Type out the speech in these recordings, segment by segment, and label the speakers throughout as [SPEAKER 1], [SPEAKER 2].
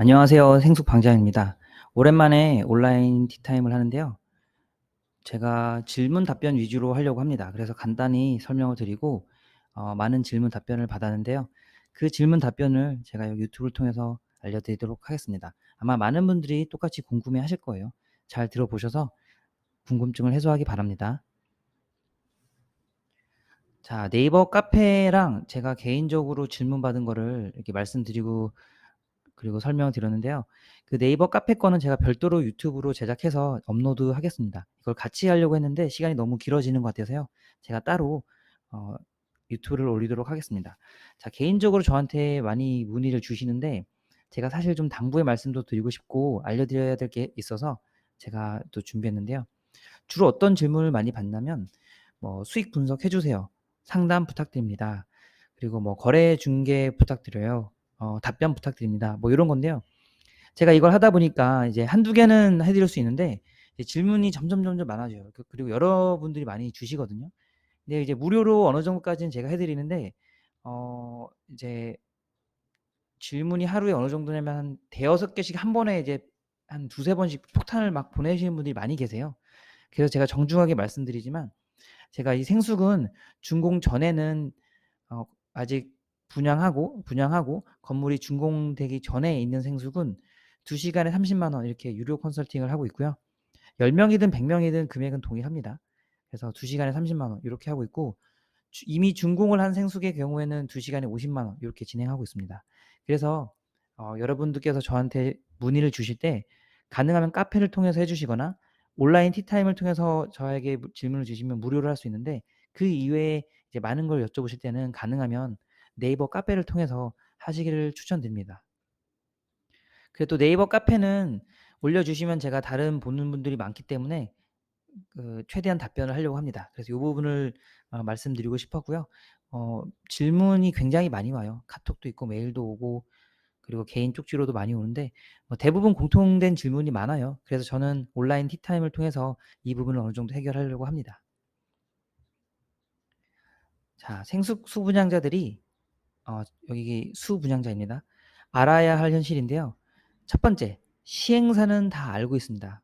[SPEAKER 1] 안녕하세요. 생숙 방장입니다. 오랜만에 온라인 티타임을 하는데요. 제가 질문 답변 위주로 하려고 합니다. 그래서 간단히 설명을 드리고 많은 질문 답변을 받았는데요. 그 질문 답변을 제가 여기 유튜브를 통해서 알려드리도록 하겠습니다. 아마 많은 분들이 똑같이 궁금해하실 거예요. 잘 들어보셔서 궁금증을 해소하기 바랍니다. 자, 네이버 카페랑 제가 개인적으로 질문 받은 거를 이렇게 말씀드리고 그리고 설명을 드렸는데요. 그 네이버 카페 거는 제가 별도로 유튜브로 제작해서 업로드하겠습니다. 이걸 같이 하려고 했는데 시간이 너무 길어지는 것 같아서요. 제가 따로 어 유튜브를 올리도록 하겠습니다. 자, 개인적으로 저한테 많이 문의를 주시는데 제가 사실 좀 당부의 말씀도 드리고 싶고 알려드려야 될 게 있어서 제가 또 준비했는데요. 주로 어떤 질문을 많이 받냐면 뭐 "수익 분석해 주세요. 상담 부탁드립니다. 그리고 뭐 거래 중개 부탁드려요. 답변 부탁드립니다." 뭐 요런 건데요. 제가 이걸 하다 보니까 이제 한두 개는 해 드릴 수 있는데 이제 질문이 점점 많아져요. 그리고 여러분들이 많이 주시거든요. 근데 이제 무료로 어느 정도까지는 제가 해 드리는데 이제 질문이 하루에 어느 정도냐면 한 대여섯 개씩 한 번에 이제 한 두세 번씩 폭탄을 막 보내시는 분들이 많이 계세요. 그래서 제가 정중하게 말씀드리지만 제가 이 생숙은 준공 전에는 아직 분양하고 건물이 준공되기 전에 있는 생숙은 2 시간에 30만 원 이렇게 유료 컨설팅을 하고 있고요. 10 명이든 100 명이든 금액은 동일합니다. 그래서 2 시간에 30만 원 이렇게 하고 있고 이미 준공을 한 생숙의 경우에는 2 시간에 50만 원 이렇게 진행하고 있습니다. 그래서 여러분들께서 저한테 문의를 주실 때 가능하면 카페를 통해서 해 주시거나 온라인 티타임을 통해서 저에게 질문을 주시면 무료로 할 수 있는데 그 이외에 이제 많은 걸 여쭤보실 때는 가능하면 네이버 카페를 통해서 하시기를 추천드립니다. 그리고 또 네이버 카페는 올려주시면 제가 다른 보는 분들이 많기 때문에 최대한 답변을 하려고 합니다. 그래서 요 부분을 말씀드리고 싶었고요. 질문이 굉장히 많이 와요. 카톡도 있고 메일도 오고 그리고 개인 쪽지로도 많이 오는데 대부분 공통된 질문이 많아요. 그래서 저는 온라인 티타임을 통해서 이 부분을 어느 정도 해결하려고 합니다. 자, 생숙 수분양자들이 여기 수분양자입니다. 알아야 할 현실인데요. 첫 번째, 시행사는 다 알고 있습니다.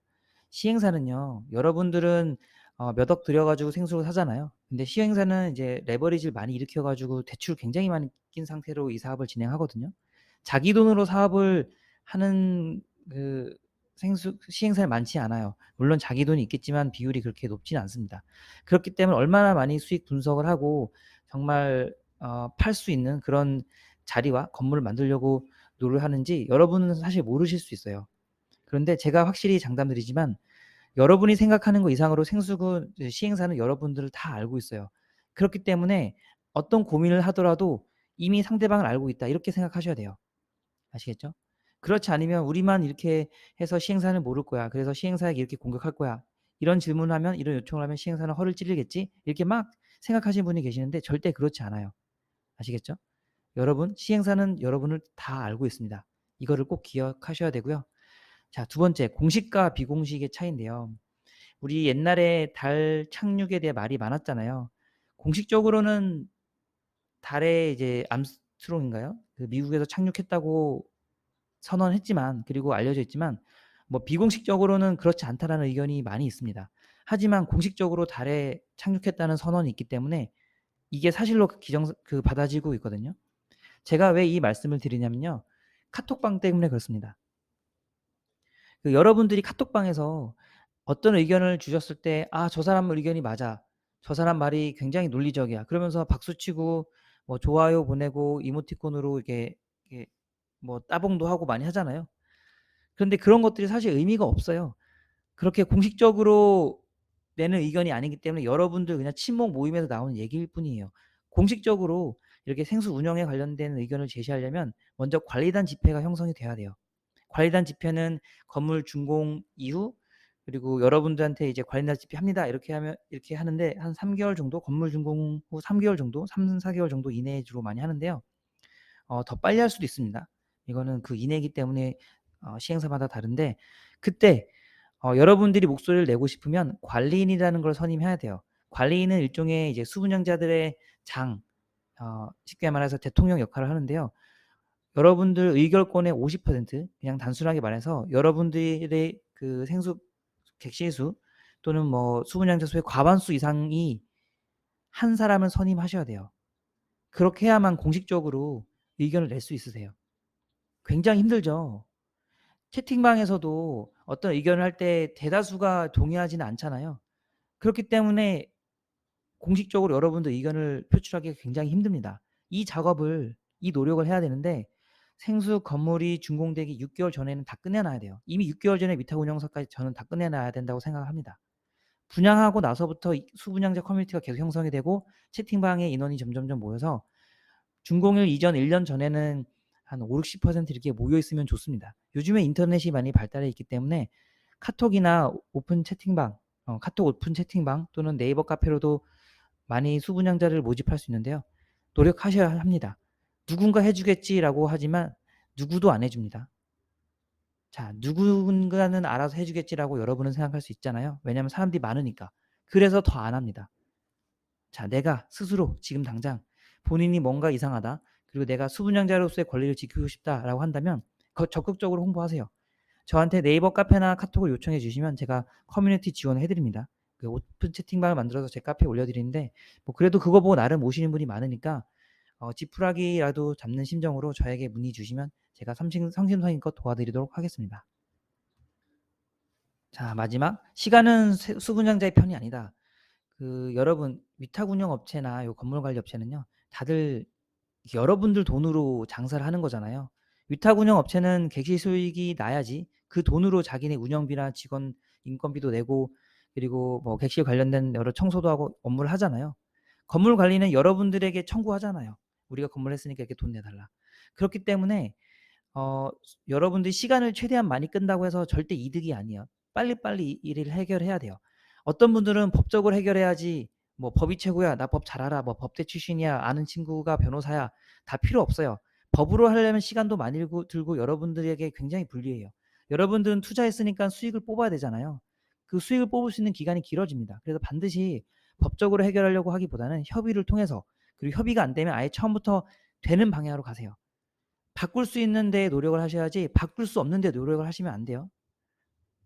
[SPEAKER 1] 시행사는요, 여러분들은 몇 억 들여 가지고 생수를 사잖아요. 근데 시행사는 이제 레버리지를 많이 일으켜 가지고 대출 굉장히 많이 낀 상태로 이 사업을 진행하거든요. 자기 돈으로 사업을 하는 그 시행사는 많지 않아요. 물론 자기 돈이 있겠지만 비율이 그렇게 높지는 않습니다. 그렇기 때문에 얼마나 많이 수익 분석을 하고 정말 팔 수 있는 그런 자리와 건물을 만들려고 노력하는지 여러분은 사실 모르실 수 있어요. 그런데 제가 확실히 장담드리지만 여러분이 생각하는 것 이상으로 생수구 시행사는 여러분들을 다 알고 있어요. 그렇기 때문에 어떤 고민을 하더라도 '이미 상대방을 알고 있다.' 이렇게 생각하셔야 돼요. 아시겠죠? 그렇지 않으면 '우리만 이렇게 해서 시행사는 모를 거야. 그래서 시행사에게 이렇게 공격할 거야. 이런 질문을 하면 이런 요청을 하면 시행사는 허를 찌르겠지.' 이렇게 막 생각하시는 분이 계시는데 절대 그렇지 않아요. 아시겠죠? 여러분, 시행사는 여러분을 다 알고 있습니다. 이거를 꼭 기억하셔야 되고요. 자, 두 번째, 공식과 비공식의 차이인데요. 우리 옛날에 달 착륙에 대해 말이 많았잖아요. 공식적으로는 달에 이제 암스트롱인가요? 그 미국에서 착륙했다고 선언했지만 그리고 알려져 있지만 뭐 비공식적으로는 그렇지 않다라는 의견이 많이 있습니다. 하지만 공식적으로 달에 착륙했다는 선언이 있기 때문에 이게 사실로 받아지고 있거든요. 제가 왜 이 말씀을 드리냐면요. 카톡방 때문에 그렇습니다. 여러분들이 카톡방에서 어떤 의견을 주셨을 때 '아 저 사람 의견이 맞아. 저 사람 말이 굉장히 논리적이야.' 그러면서 박수치고 뭐 좋아요 보내고 이모티콘으로 이렇게 뭐 따봉도 하고 많이 하잖아요. 그런데 그런 것들이 사실 의미가 없어요. 그렇게 공식적으로 내는 의견이 아니기 때문에 여러분들 그냥 친목 모임에서 나오는 얘기일 뿐이에요. 공식적으로 이렇게 생수 운영에 관련된 의견을 제시하려면 먼저 관리단 집회가 형성이 돼야 돼요. 관리단 집회는 건물 준공 이후 그리고 여러분들한테 이제 "관리단 집회합니다." 이렇게 하는데 한 3 개월 정도 건물 준공 후 3 개월 정도 3-4 개월 정도 이내에 주로 많이 하는데요. 더 빨리 할 수도 있습니다. 이거는 그 이내이기 때문에 시행사마다 다른데 그때 여러분들이 목소리를 내고 싶으면 관리인이라는 걸 선임해야 돼요. 관리인은 일종의 이제 수분양자들의 장 쉽게 말해서 대통령 역할을 하는데요. 여러분들 의결권의 50% 그냥 단순하게 말해서 여러분들의 그 생수 객실수 또는 뭐 수분양자 수의 과반수 이상이 한 사람을 선임하셔야 돼요. 그렇게 해야만 공식적으로 의견을 낼 수 있으세요. 굉장히 힘들죠. 채팅방에서도 어떤 의견을 할 때 대다수가 동의하지는 않잖아요. 그렇기 때문에 공식적으로 여러분들 의견을 표출하기가 굉장히 힘듭니다. 이 노력을 해야 되는데 생수 건물이 준공되기 6개월 전에는 다 끝내놔야 돼요. 이미 6개월 전에 위탁 운영사까지 저는 다 끝내놔야 된다고 생각을 합니다. 분양하고 나서부터 수분양자 커뮤니티가 계속 형성이 되고 채팅방에 인원이 점점점 모여서 준공일 이전 1년 전에는 한 50-60% 이렇게 모여 있으면 좋습니다. 요즘에 인터넷이 많이 발달해 있기 때문에 카톡이나 오픈 채팅방, 카톡 오픈 채팅방 또는 네이버 카페로도 많이 수분양자를 모집할 수 있는데요. 노력하셔야 합니다. 누군가 해주겠지라고 하지만 누구도 안 해줍니다. 자, 누군가는 알아서 해주겠지라고 여러분은 생각할 수 있잖아요. 왜냐하면 사람들이 많으니까. 그래서 더 안 합니다. 자, 내가 스스로 지금 당장 본인이 뭔가 이상하다. 그리고 내가 수분양자로서의 권리를 지키고 싶다라고 한다면 적극적으로 홍보하세요. 저한테 네이버 카페나 카톡을 요청해 주시면 제가 커뮤니티 지원을 해드립니다. 그 오픈 채팅방을 만들어서 제 카페에 올려드리는데 뭐 그래도 그거 보고 나름 오시는 분이 많으니까 지푸라기라도 잡는 심정으로 저에게 문의 주시면 제가 성심성의껏 도와드리도록 하겠습니다. 자, 마지막 시간은 수분양자의 편이 아니다. 여러분 위탁운영업체나 요 건물관리업체는요 다들 여러분들 돈으로 장사를 하는 거잖아요. 위탁운영업체는 객실 수익이 나야지 그 돈으로 자기네 운영비나 직원 인건비도 내고 그리고 뭐 객실 관련된 여러 청소도 하고 업무를 하잖아요. 건물관리는 여러분들에게 청구하잖아요. 우리가 건물 했으니까 이렇게 돈 내달라. 그렇기 때문에 여러분들이 시간을 최대한 많이 끈다고 해서 절대 이득이 아니에요. 빨리빨리 일을 해결해야 돼요. 어떤 분들은 법적으로 해결해야지 뭐 법이 최고야. 나 법 잘 알아. 뭐 법대 출신이야. 아는 친구가 변호사야. 다 필요 없어요. 법으로 하려면 시간도 많이 들고 여러분들에게 굉장히 불리해요. 여러분들은 투자했으니까 수익을 뽑아야 되잖아요. 그 수익을 뽑을 수 있는 기간이 길어집니다. 그래서 반드시 법적으로 해결하려고 하기보다는 협의를 통해서 그리고 협의가 안 되면 아예 처음부터 되는 방향으로 가세요. 바꿀 수 있는 데 노력을 하셔야지 바꿀 수 없는 데 노력을 하시면 안 돼요.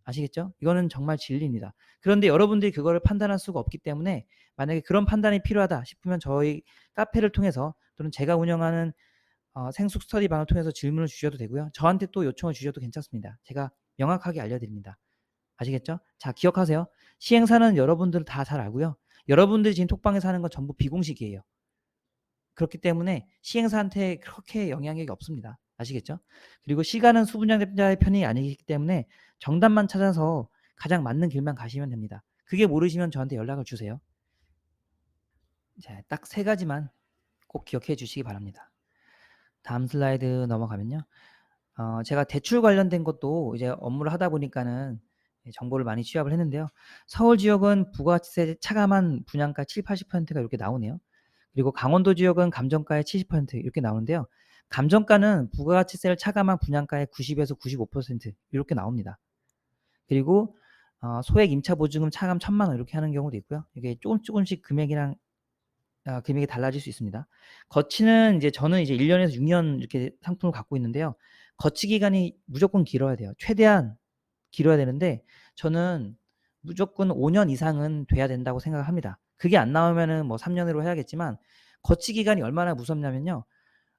[SPEAKER 1] 아시겠죠? 이거는 정말 진리입니다. 그런데 여러분들이 그거를 판단할 수가 없기 때문에 만약에 그런 판단이 필요하다 싶으면 저희 카페를 통해서 또는 제가 운영하는 생숙 스터디 방을 통해서 질문을 주셔도 되고요. 저한테 또 요청을 주셔도 괜찮습니다. 제가 명확하게 알려드립니다. 아시겠죠? 자, 기억하세요. 시행사는 여러분들 다 잘 알고요. 여러분들이 지금 톡방에서 하는 건 전부 비공식이에요. 그렇기 때문에 시행사한테 그렇게 영향력이 없습니다. 아시겠죠? 그리고 시간은 수분양자의 편이 아니기 때문에 정답만 찾아서 가장 맞는 길만 가시면 됩니다. 그게 모르시면 저한테 연락을 주세요. 자, 딱 3가지만 꼭 기억해 주시기 바랍니다. 다음 슬라이드 넘어가면요. 제가 대출 관련된 것도 이제 업무를 하다 보니까는 정보를 많이 취합을 했는데요. 서울 지역은 부가가치세 차감한 분양가 70-80%가 이렇게 나오네요. 그리고 강원도 지역은 감정가의 70% 이렇게 나오는데요. 감정가는 부가가치세를 차감한 분양가의 90에서 95% 이렇게 나옵니다. 그리고 소액 임차 보증금 차감 1,000만 원 이렇게 하는 경우도 있고요. 이게 조금씩 금액이 달라질 수 있습니다. 거치는 저는 1년에서 6년 이렇게 상품을 갖고 있는데요. 거치 기간이 무조건 길어야 돼요. 최대한 길어야 되는데 저는 무조건 5년 이상은 돼야 된다고 생각을 합니다. 그게 안 나오면은 뭐 3년으로 해야겠지만 거치 기간이 얼마나 무섭냐면요.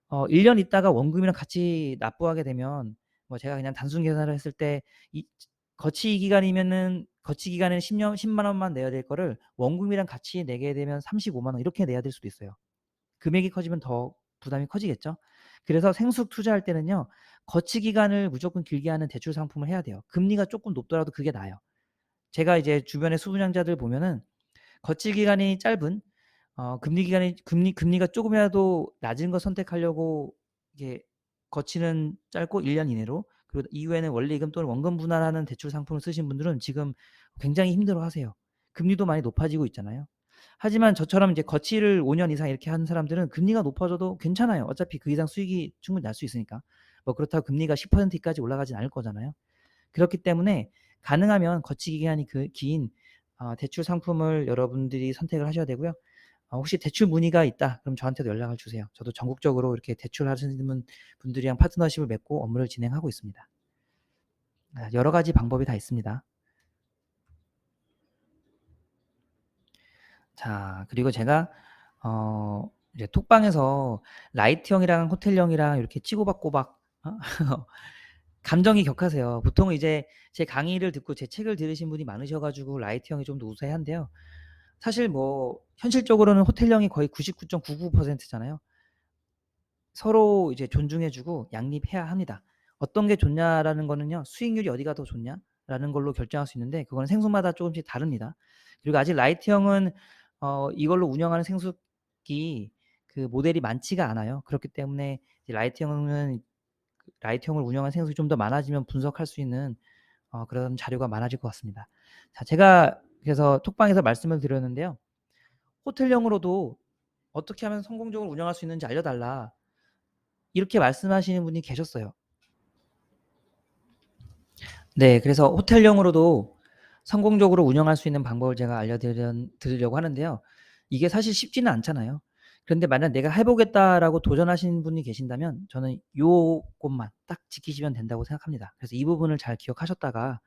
[SPEAKER 1] 1년 있다가 원금이랑 같이 납부하게 되면 뭐 제가 그냥 단순 계산을 했을 때 이 거치 기간이면은 거치 기간에는 10만 원만 내야 될 거를 원금이랑 같이 내게 되면 35만 원 이렇게 내야 될 수도 있어요. 금액이 커지면 더 부담이 커지겠죠. 그래서 생숙 투자할 때는요. 거치 기간을 무조건 길게 하는 대출 상품을 해야 돼요. 금리가 조금 높더라도 그게 나아요. 제가 주변에 수분양자들 보면은 거치 기간이 짧은 금리가 조금이라도 낮은 거 선택하려고 이게 거치는 짧고 1년 이내로 그리고 이후에는 원리금 또는 원금 분할하는 대출 상품을 쓰신 분들은 지금 굉장히 힘들어하세요. 금리도 많이 높아지고 있잖아요. 하지만 저처럼 거치를 5년 이상 이렇게 하는 사람들은 금리가 높아져도 괜찮아요. 어차피 그 이상 수익이 충분히 날 수 있으니까. 뭐 그렇다고 금리가 10%까지 올라가진 않을 거잖아요. 그렇기 때문에 가능하면 거치 기간이 긴 대출 상품을 여러분들이 선택을 하셔야 되고요. 혹시 대출 문의가 있다 그럼 저한테도 연락을 주세요. 저도 전국적으로 이렇게 대출하시는 분들이랑 파트너십을 맺고 업무를 진행하고 있습니다. 여러 가지 방법이 다 있습니다. 자, 그리고 제가 이제 톡방에서 라이트형이랑 호텔형이랑 이렇게 치고받고 막 감정이 격하세요. 보통은 이제 제 강의를 듣고 제 책을 들으신 분이 많으셔 가지고 라이트형이 좀 더 우세한데요. 사실 뭐 현실적으로는 호텔형이 거의 99.99% 잖아요. 서로 이제 존중해 주고 양립해야 합니다. 어떤 게 좋냐라는 거는요. 수익률이 어디가 더 좋냐라는 걸로 결정할 수 있는데 그거는 생수마다 조금씩 다릅니다. 그리고 아직 라이트형은 이걸로 운영하는 생수기 그 모델이 많지가 않아요. 그렇기 때문에 이제 라이트형을 운영하는 생수기 좀 더 많아지면 분석할 수 있는 그런 자료가 많아질 것 같습니다. 자, 제가 그래서 톡방에서 말씀을 드렸는데요. 호텔형으로도 어떻게 하면 성공적으로 운영할 수 있는지 알려달라. 이렇게 말씀하시는 분이 계셨어요. 네, 그래서 호텔형으로도 성공적으로 운영할 수 있는 방법을 제가 드리려고 하는데요. 이게 사실 쉽지는 않잖아요. 그런데 만약 내가 해보겠다라고 도전하시는 분이 계신다면 저는 요것만 딱 지키시면 된다고 생각합니다. 그래서 이 부분을 잘 기억하셨다가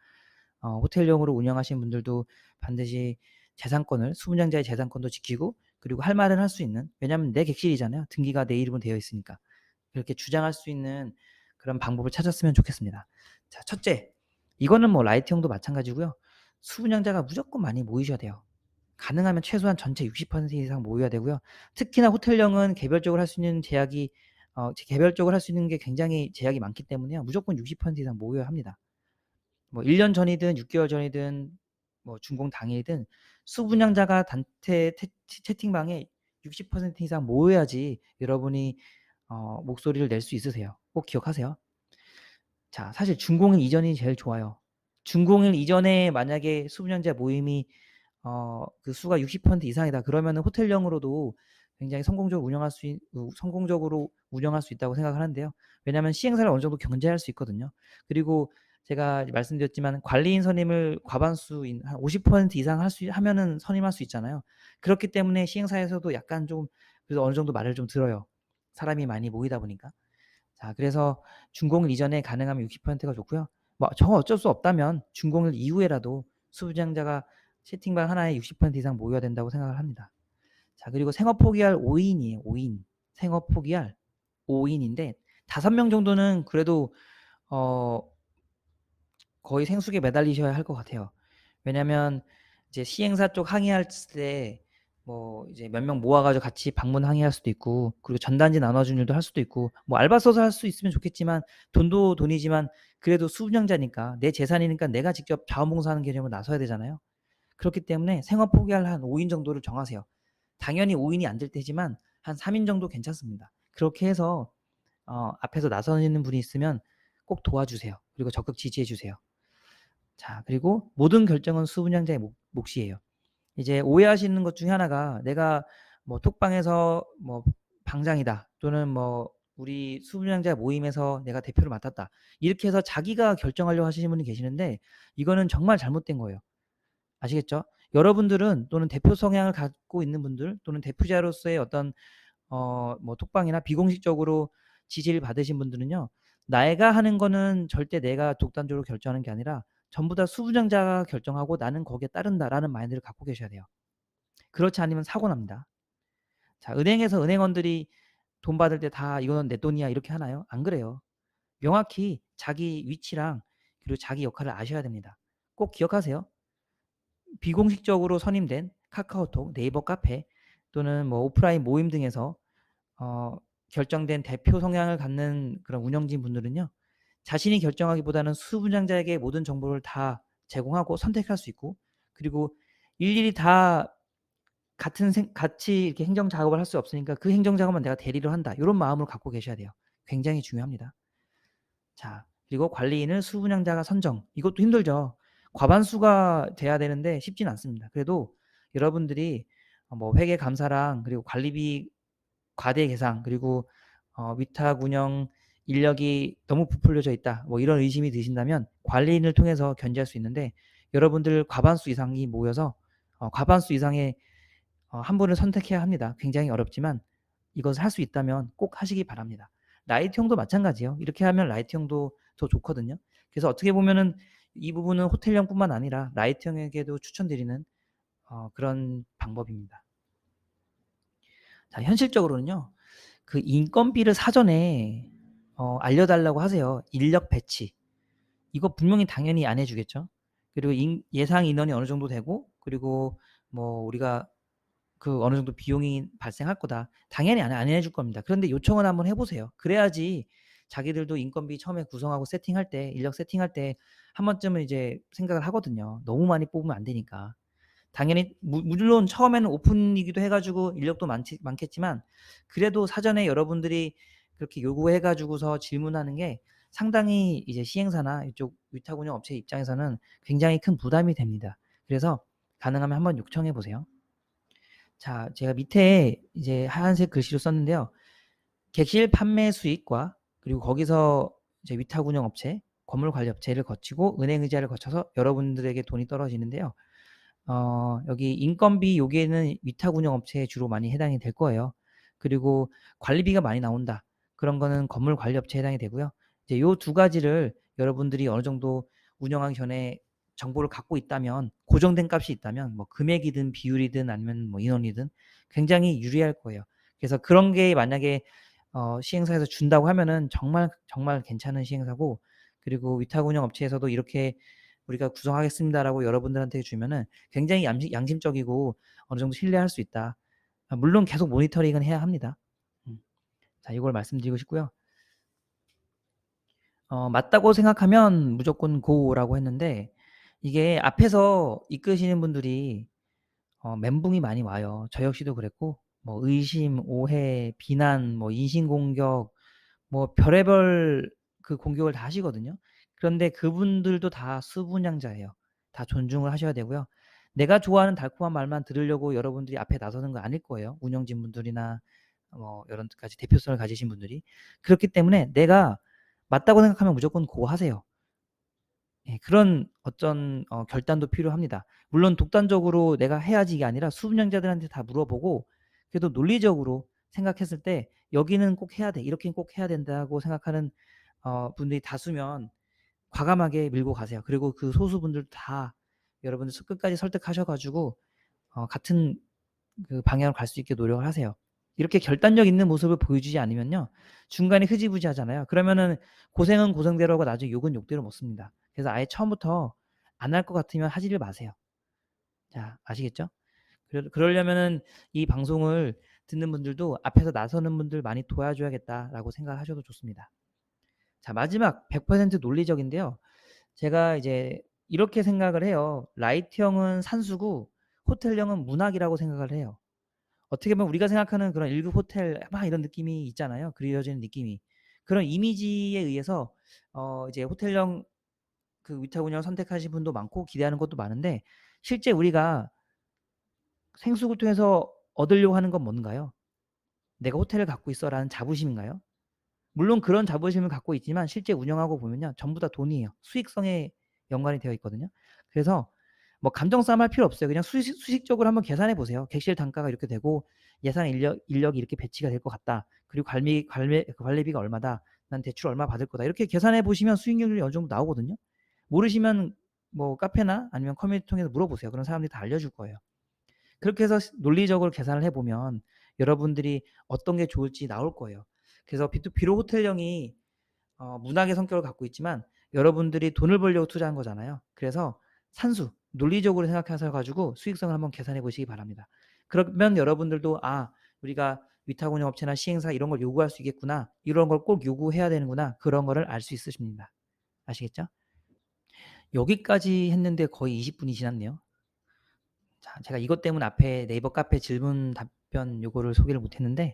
[SPEAKER 1] 호텔형으로 운영하시는 분들도 반드시 재산권을 수분양자의 재산권도 지키고 그리고 할 말은 할 수 있는 왜냐하면 내 객실이잖아요. 등기가 내 이름으로 되어 있으니까. 그렇게 주장할 수 있는 그런 방법을 찾았으면 좋겠습니다. 자, 첫째, 이거는 뭐 라이트형도 마찬가지고요. 수분양자가 무조건 많이 모이셔야 돼요. 가능하면 최소한 전체 60% 이상 모여야 되고요. 특히나 호텔형은 개별적으로 할 수 있는 개별적으로 할 수 있는 게 굉장히 제약이 많기 때문에요. 무조건 60% 이상 모여야 합니다. 뭐 1년 전이든 6개월 전이든 뭐 준공 당일이든 수분양자가 단체 채팅방에 60% 이상 모여야지 여러분이 목소리를 낼 수 있으세요. 꼭 기억하세요. 자, 사실 준공일 이전이 제일 좋아요. 준공일 이전에 만약에 수분양자 모임이 그 수가 60% 이상이다. 그러면은 호텔형으로도 굉장히 성공적으로 운영할 수 있다고 생각을 하는데요. 왜냐하면 시행사를 어느 정도 견제할 수 있거든요. 그리고 제가 말씀드렸지만 관리인 선임을 과반수인 한 50% 이상 하면은 선임할 수 있잖아요. 그렇기 때문에 시행사에서도 약간 좀 그래도 어느 정도 말을 좀 들어요. 사람이 많이 모이다 보니까. 자, 그래서 준공일 이전에 가능하면 60%가 좋고요. 뭐 정 어쩔 수 없다면 준공일 이후에라도 수부장자가 채팅방 하나에 60% 이상 모여야 된다고 생각을 합니다. 자, 그리고 생업 포기할 5인이에요. 5인. 생업 포기할 5인인데 5명 정도는 그래도 어 거의 생숙에 매달리셔야 할 것 같아요. 왜냐면 이제 시행사 쪽 항의할 때 뭐 이제 몇 명 모아 가지고 같이 방문 항의할 수도 있고 그리고 전단지 나눠 주는 일도 할 수도 있고 뭐 알바 써서 할 수 있으면 좋겠지만 돈도 돈이지만 그래도 수분양자니까 내 재산이니까 내가 직접 자원봉사하는 개념으로 나서야 되잖아요. 그렇기 때문에 생업 포기할 한 5인 정도를 정하세요. 당연히 5인이 안 될 테지만 한 3인 정도 괜찮습니다. 그렇게 해서 앞에서 나서는 분이 있으면 꼭 도와주세요. 그리고 적극 지지해 주세요. 자, 그리고 모든 결정은 수분양자의 몫이에요. 이제 오해하시는 것 중에 하나가 내가 뭐 톡방에서 뭐 방장이다 또는 뭐 우리 수분양자 모임에서 내가 대표를 맡았다. 이렇게 해서 자기가 결정하려고 하시는 분이 계시는데 이거는 정말 잘못된 거예요. 아시겠죠? 여러분들은 또는 대표 성향을 갖고 있는 분들 또는 대표자로서의 어떤 뭐 톡방이나 비공식적으로 지지를 받으신 분들은요. 내가 하는 거는 절대 내가 독단적으로 결정하는 게 아니라 전부 다 수부장자가 결정하고 나는 거기에 따른다라는 마인드를 갖고 계셔야 돼요. 그렇지 않으면 사고 납니다. 자, 은행에서 은행원들이 돈 받을 때 다 이거는 내 돈이야 이렇게 하나요? 안 그래요. 명확히 자기 위치랑 그리고 자기 역할을 아셔야 됩니다. 꼭 기억하세요. 비공식적으로 선임된 카카오톡, 네이버 카페 또는 뭐 오프라인 모임 등에서 결정된 대표 성향을 갖는 그런 운영진 분들은요. 자신이 결정하기보다는 수분양자에게 모든 정보를 다 제공하고 선택할 수 있고 그리고 일일이 다 같이 이렇게 행정 작업을 할 수 없으니까 그 행정 작업은 내가 대리를 한다. 이런 마음을 갖고 계셔야 돼요. 굉장히 중요합니다. 자, 그리고 관리인을 수분양자가 선정. 이것도 힘들죠. 과반수가 돼야 되는데 쉽지는 않습니다. 그래도 여러분들이 뭐 회계 감사랑 그리고 관리비 과대 계상 그리고 위탁 운영 인력이 너무 부풀려져 있다. 뭐 이런 의심이 드신다면 관리인을 통해서 견제할 수 있는데 여러분들 과반수 이상이 모여서 과반수 이상의 한 분을 선택해야 합니다. 굉장히 어렵지만 이것을 할 수 있다면 꼭 하시기 바랍니다. 라이트형도 마찬가지예요. 이렇게 하면 라이트형도 더 좋거든요. 그래서 어떻게 보면은 이 부분은 호텔형뿐만 아니라 라이트형에게도 추천드리는 그런 방법입니다. 자, 현실적으로는요. 그 인건비를 사전에 알려달라고 하세요. 인력 배치. 이거 분명히 당연히 안 해주겠죠. 그리고 예상 인원이 어느 정도 되고, 그리고 뭐 우리가 그 어느 정도 비용이 발생할 거다. 당연히 안 해줄 겁니다. 그런데 요청을 한번 해보세요. 그래야지 자기들도 인건비 처음에 구성하고 세팅할 때, 인력 세팅할 때 한 번쯤은 이제 생각을 하거든요. 너무 많이 뽑으면 안 되니까. 당연히 물론 처음에는 오픈이기도 해가지고 인력도 많겠지만 그래도 사전에 여러분들이 그렇게 요구해가지고서 질문하는 게 상당히 이제 시행사나 이쪽 위탁 운영 업체 입장에서는 굉장히 큰 부담이 됩니다. 그래서 가능하면 한번 요청해 보세요. 자, 제가 밑에 이제 하얀색 글씨로 썼는데요. 객실 판매 수익과 그리고 거기서 이제 위탁 운영 업체, 건물 관리 업체를 거치고 은행 의자를 거쳐서 여러분들에게 돈이 떨어지는데요. 여기 인건비 요게는 위탁 운영 업체에 주로 많이 해당이 될 거예요. 그리고 관리비가 많이 나온다. 그런 거는 건물 관리 업체에 해당이 되고요. 이제 요 두 가지를 여러분들이 어느 정도 운영하기 전에 정보를 갖고 있다면, 고정된 값이 있다면, 뭐 금액이든 비율이든 아니면 뭐 인원이든 굉장히 유리할 거예요. 그래서 그런 게 만약에 시행사에서 준다고 하면은 정말 정말 괜찮은 시행사고, 그리고 위탁 운영 업체에서도 이렇게 우리가 구성하겠습니다라고 여러분들한테 주면은 굉장히 양심적이고 어느 정도 신뢰할 수 있다. 물론 계속 모니터링은 해야 합니다. 자, 이걸 말씀드리고 싶고요. 맞다고 생각하면 무조건 고라고 했는데 이게 앞에서 이끄시는 분들이 멘붕이 많이 와요. 저 역시도 그랬고 뭐 의심, 오해, 비난, 뭐 인신공격, 뭐 별의별 그 공격을 다 하시거든요. 그런데 그분들도 다 수분양자예요. 다 존중을 하셔야 되고요. 내가 좋아하는 달콤한 말만 들으려고 여러분들이 앞에 나서는 거 아닐 거예요. 운영진 분들이나 뭐 여러 가지 대표성을 가지신 분들이. 그렇기 때문에 내가 맞다고 생각하면 무조건 고 하세요. 예, 그런 어떤 결단도 필요합니다. 물론 독단적으로 내가 해야지 이게 아니라 수분양자들한테 다 물어보고 그래도 논리적으로 생각했을 때 여기는 꼭 해야 돼. 이렇게는 꼭 해야 된다고 생각하는 분들이 다수면 과감하게 밀고 가세요. 그리고 그 소수분들 다 여러분들 끝까지 설득하셔 가지고 같은 그 방향으로 갈 수 있게 노력을 하세요. 이렇게 결단력 있는 모습을 보여주지 않으면요. 중간에 흐지부지하잖아요. 그러면은 고생은 고생대로 하고 나중에 욕은 욕대로 먹습니다. 그래서 아예 처음부터 안 할 것 같으면 하지를 마세요. 자, 아시겠죠? 그러려면은 이 방송을 듣는 분들도 앞에서 나서는 분들 많이 도와줘야겠다라고 생각을 하셔도 좋습니다. 자, 마지막 100% 논리적인데요. 제가 이제 이렇게 생각을 해요. 라이트형은 산수고 호텔형은 문학이라고 생각을 해요. 어떻게 보면 우리가 생각하는 그런 1급 호텔 막 이런 느낌이 있잖아요. 그려지는 느낌이. 그런 이미지에 의해서 이제 호텔형 그 위탁 운영을 선택하신 분도 많고 기대하는 것도 많은데 실제 우리가 생수를 통해서 얻으려고 하는 건 뭔가요? '내가 호텔을 갖고 있어.'라는 자부심인가요? 물론 그런 자부심을 갖고 있지만 실제 운영하고 보면요. 전부 다 돈이에요. 수익성에 연관이 되어 있거든요. 그래서 뭐 감정 싸움할 필요 없어요. 그냥 수식적으로 한번 계산해 보세요. 객실 단가가 이렇게 되고 예상 인력이 이렇게 배치가 될 것 같다. 그리고 관리비가 얼마다. 난 대출 얼마 받을 거다. 이렇게 계산해 보시면 수익률이 어느 정도 나오거든요. 모르시면 뭐 카페나 아니면 커뮤니티 통해서 물어보세요. 그런 사람들이 다 알려줄 거예요. 그렇게 해서 논리적으로 계산을 해보면 여러분들이 어떤 게 좋을지 나올 거예요. 그래서 비록 호텔형이 문학의 성격을 갖고 있지만 여러분들이 돈을 벌려고 투자한 거잖아요. 그래서 산수, 논리적으로 생각하셔 가지고 수익성을 한번 계산해 보시기 바랍니다. 그러면 여러분들도 '아, 우리가 위탁 운영 업체나 시행사 이런 걸 요구할 수 있겠구나. 이런 걸 꼭 요구해야 되는구나.' 그런 거를 알 수 있으십니다. 아시겠죠? 여기까지 했는데 거의 20분이 지났네요. 자, 제가 이것 때문에 앞에 네이버 카페 질문 답변 요거를 소개를 못 했는데